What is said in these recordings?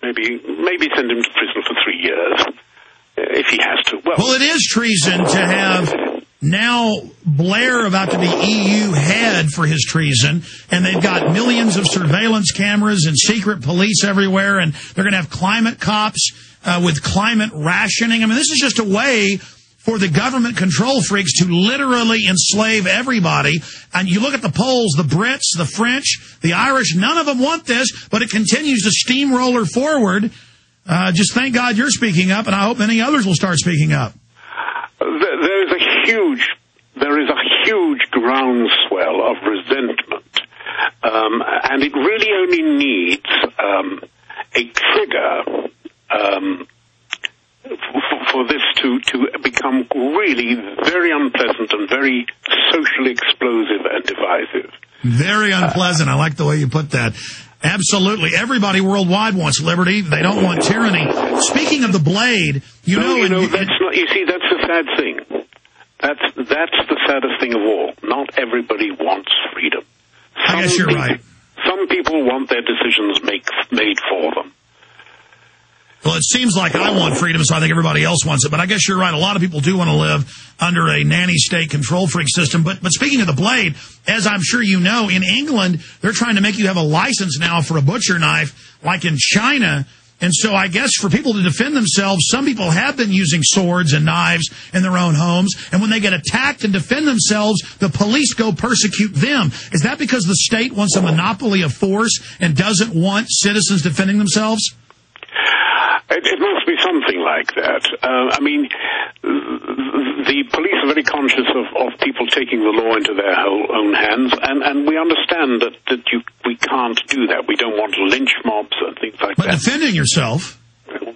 Maybe send him to prison for 3 years if he has to. Well, it is treason to have now Blair about to be EU head for his treason, and they've got millions of surveillance cameras and secret police everywhere, and they're going to have climate cops with climate rationing. I mean, this is just a way for the government control freaks to literally enslave everybody. And you look at the polls, the Brits, the French, the Irish, none of them want this, but it continues to steamroller forward. Just thank God you're speaking up, and I hope many others will start speaking up. There is a huge groundswell of resentment, and it really only needs a trigger for this to become really very unpleasant and very socially explosive and divisive. Very unpleasant. I like the way you put that. Absolutely. Everybody worldwide wants liberty. They don't want tyranny. Speaking of the blade, you know, that's not. You see, that's the sad thing. That's the saddest thing of all. Not everybody wants freedom. I guess you're right. Some people want their decisions made for them. Well, it seems like I want freedom, so I think everybody else wants it. But I guess you're right. A lot of people do want to live under a nanny state control freak system. But speaking of the blade, as I'm sure you know, in England, they're trying to make you have a license now for a butcher knife, like in China. And so I guess for people to defend themselves, some people have been using swords and knives in their own homes. And when they get attacked and defend themselves, the police go persecute them. Is that because the state wants a monopoly of force and doesn't want citizens defending themselves? It must be something like that. I mean, the police are very conscious of people taking the law into their own hands, and we understand that we can't do that. We don't want lynch mobs and things like that. But defending yourself...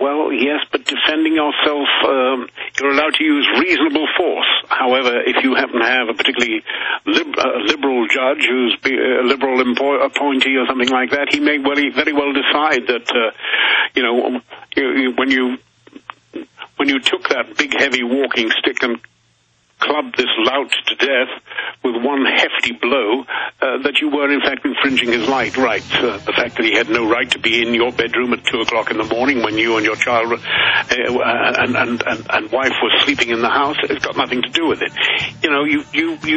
Well, yes, but defending yourself, you're allowed to use reasonable force. However, if you happen to have a particularly liberal judge who's a liberal appointee or something like that, he may very well decide that, when you took that big, heavy walking stick and clubbed this lout to death with one hefty blow, that you were in fact infringing his rights. The fact that he had no right to be in your bedroom at 2 o'clock in the morning when you and your child and wife were sleeping in the house, it's got nothing to do with it. You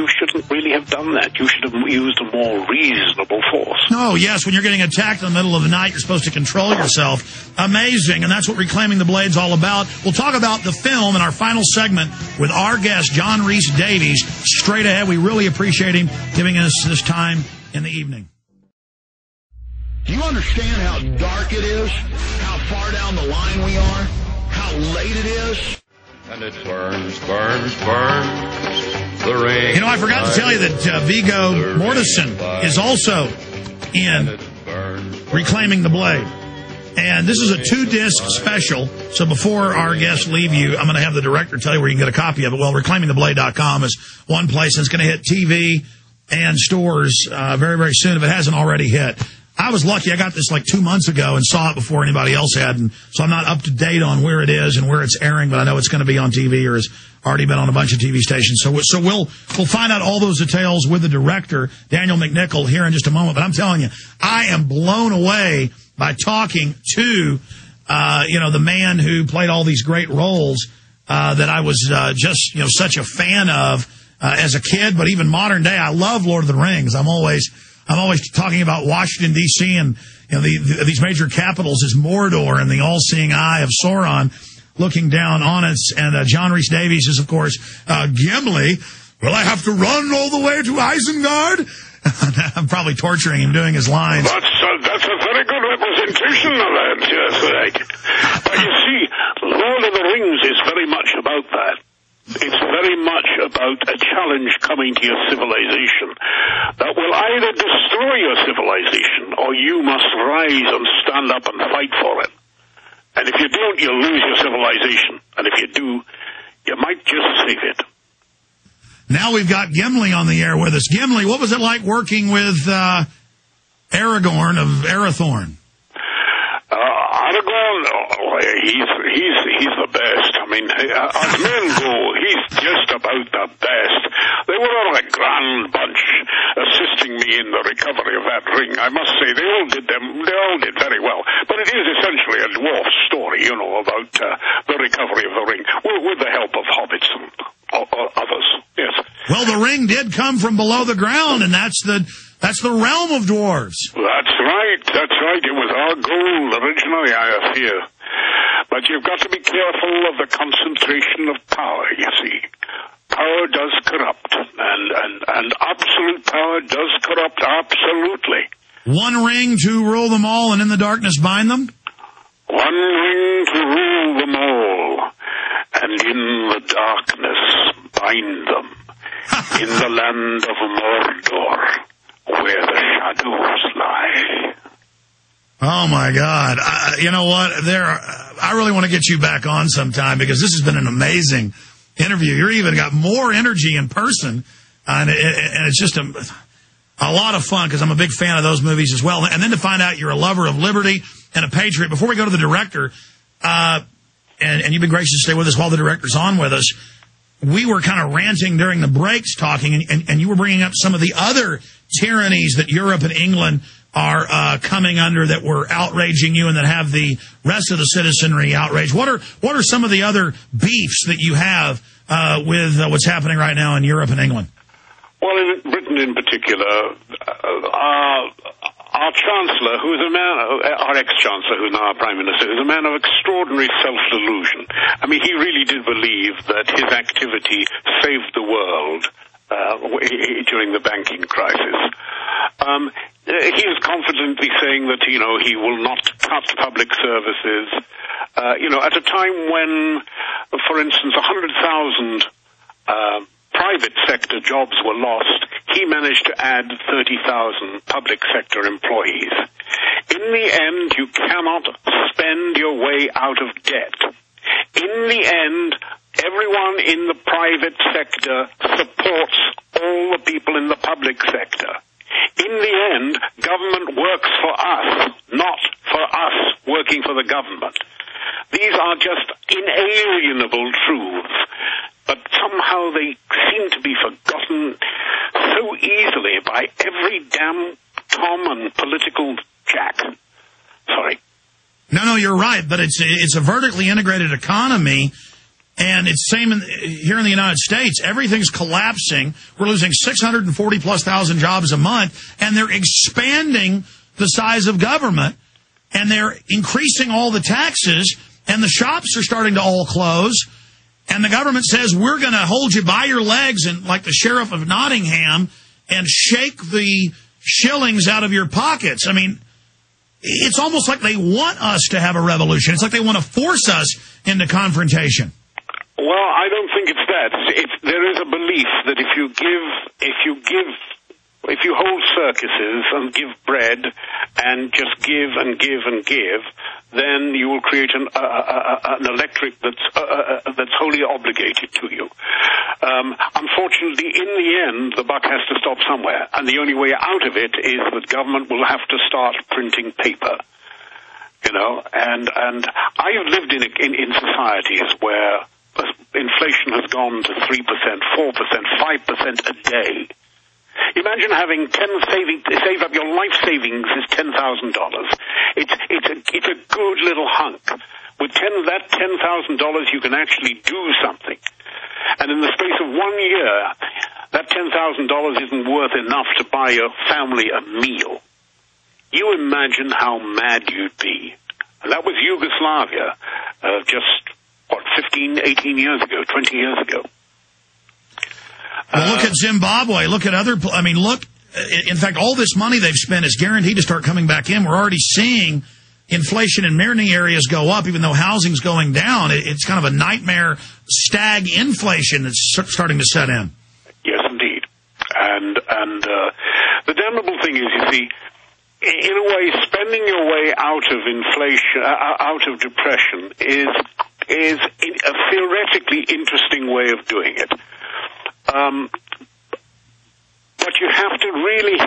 shouldn't really have done that. You should have used a more reasonable force. Oh, yes, when you're getting attacked in the middle of the night, you're supposed to control yourself. Amazing, and that's what Reclaiming the Blade's all about. We'll talk about the film in our final segment with our guest, John Rhys-Davies, straight ahead. We really appreciate him giving us this time in the evening. Do you understand how dark it is? How far down the line we are? How late it is? And it burns, burns, burns. The rain. You know, I forgot to tell you that Viggo Mortensen is also in Reclaiming the Blade. And this is a 2-disc special, so before our guests leave you, I'm going to have the director tell you where you can get a copy of it. Well, ReclaimingTheBlade.com is one place, and it's going to hit TV and stores very, very soon if it hasn't already hit. I was lucky. I got this like 2 months ago and saw it before anybody else had, and so I'm not up to date on where it is and where it's airing, but I know it's going to be on TV or has already been on a bunch of TV stations. So we'll find out all those details with the director, Daniel McNichol, here in just a moment. But I'm telling you, I am blown away by talking to, the man who played all these great roles that I was just such a fan of as a kid, but even modern day. I love Lord of the Rings. I'm always talking about Washington D.C. and these major capitals as Mordor and the all-seeing eye of Sauron looking down on us. And John Rhys-Davies is, of course, Gimli. Will I have to run all the way to Isengard? I'm probably torturing him doing his lines. That's a very good representation of that, yes. But you see, Lord of the Rings is very much about that. It's very much about a challenge coming to your civilization that will either destroy your civilization or you must rise and stand up and fight for it. And if you don't, you'll lose your civilization. And if you do, you might just save it. Now we've got Gimli on the air with us. Gimli, what was it like working with Aragorn of Arathorn? Aragorn, he's the best. I mean, as men go, he's just about the best. They were all a grand bunch. assisting me in the recovery of that ring. I must say, they all did very well. But it is essentially a dwarf story, about the recovery of the ring, with the help of hobbits and others. Yes. Well, the ring did come from below the ground, and that's the realm of dwarves. That's right. It was our goal originally, I fear. But you've got to be careful of the concentration of power, you see. Power does corrupt, and absolute power does corrupt, absolutely. One ring to rule them all, and in the darkness bind them? One ring to rule them all, and in the darkness bind them. In the land of Mordor, where the shadows lie. Oh, my God. You know what? I really want to get you back on sometime, because this has been an amazing interview. You're even got more energy in person, and it's just a lot of fun, because I'm a big fan of those movies as well. And then to find out you're a lover of liberty and a patriot. Before we go to the director, and you've been gracious to stay with us while the director's on with us, we were kind of ranting during the breaks talking, and you were bringing up some of the other tyrannies that Europe and England are coming under that were outraging you and that have the rest of the citizenry outraged. What are some of the other beefs that you have with what's happening right now in Europe and England? Well, in Britain in particular, our Chancellor, who is a man, our ex-Chancellor, who is now our Prime Minister, is a man of extraordinary self-delusion. I mean, he really did believe that his activity saved the world during the banking crisis. He is confidently saying that, he will not cut public services. At a time when, for instance, 100,000 private sector jobs were lost, he managed to add 30,000 public sector employees. In the end, you cannot spend your way out of debt. In the end, everyone in the private sector supports all the people in the public sector. In the end, government works for us, not for us working for the government. These are just inalienable truths, but somehow they seem to be forgotten so easily by every damn Tom and political jack. Sorry. No, you're right, but it's a vertically integrated economy. And it's the same here in the United States. Everything's collapsing. We're losing 640+ thousand jobs a month, and they're expanding the size of government, and they're increasing all the taxes, and the shops are starting to all close, and the government says, we're going to hold you by your legs, and like the sheriff of Nottingham, and shake the shillings out of your pockets. I mean, it's almost like they want us to have a revolution. It's like they want to force us into confrontation. Well, I don't think it's that. There is a belief that if you hold circuses and give bread and just give and give and give, then you will create an electorate that's wholly obligated to you. Unfortunately, in the end, the buck has to stop somewhere, and the only way out of it is that government will have to start printing paper. And I've lived in societies where inflation has gone to 3%, 4%, 5% a day. Imagine having save up your life savings is $10,000. It's a good little hunk. With that $10,000, you can actually do something. And in the space of 1 year, that $10,000 isn't worth enough to buy your family a meal. You imagine how mad you'd be. And that was Yugoslavia, just 15, 18 years ago, 20 years ago. Well, look at Zimbabwe. Look at other... in fact, all this money they've spent is guaranteed to start coming back in. We're already seeing inflation in many areas go up, even though housing's going down. It's kind of a nightmare stag inflation that's starting to set in. Yes, indeed. And the damnable thing is, you see, in a way, spending your way out of inflation, out of depression, is a theoretically interesting way of doing it. But you have to really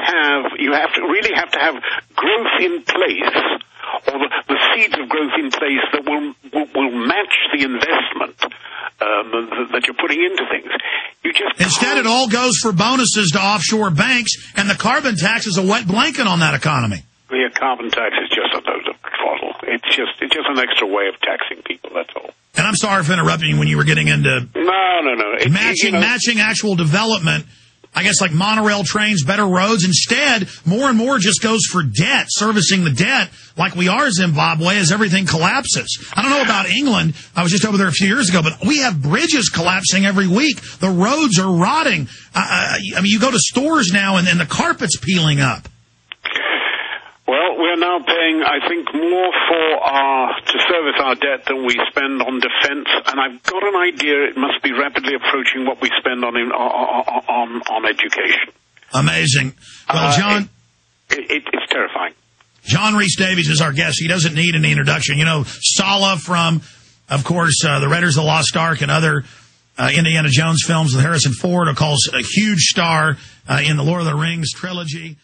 have to have growth in place, or the seeds of growth in place that will match the investment that you're putting into things. Instead, it all goes for bonuses to offshore banks, and the carbon tax is a wet blanket on that economy. The carbon tax is just a load of twaddle. It's just an extra way of taxing people, that's all. And I'm sorry for interrupting you when you were getting into No. Matching actual development, I guess like monorail trains, better roads. Instead, more and more just goes for debt, servicing the debt like we are Zimbabwe as everything collapses. I don't know about England. I was just over there a few years ago, but we have bridges collapsing every week. The roads are rotting. I mean, you go to stores now and the carpet's peeling up. Well, we're now paying, I think, more to service our debt than we spend on defense, and I've got an idea it must be rapidly approaching what we spend on education. Amazing. Well, John... It's terrifying. John Rhys-Davies is our guest. He doesn't need any introduction. You know, Sala from, of course, the Raiders of the Lost Ark and other Indiana Jones films with Harrison Ford, of course, a huge star in the Lord of the Rings trilogy.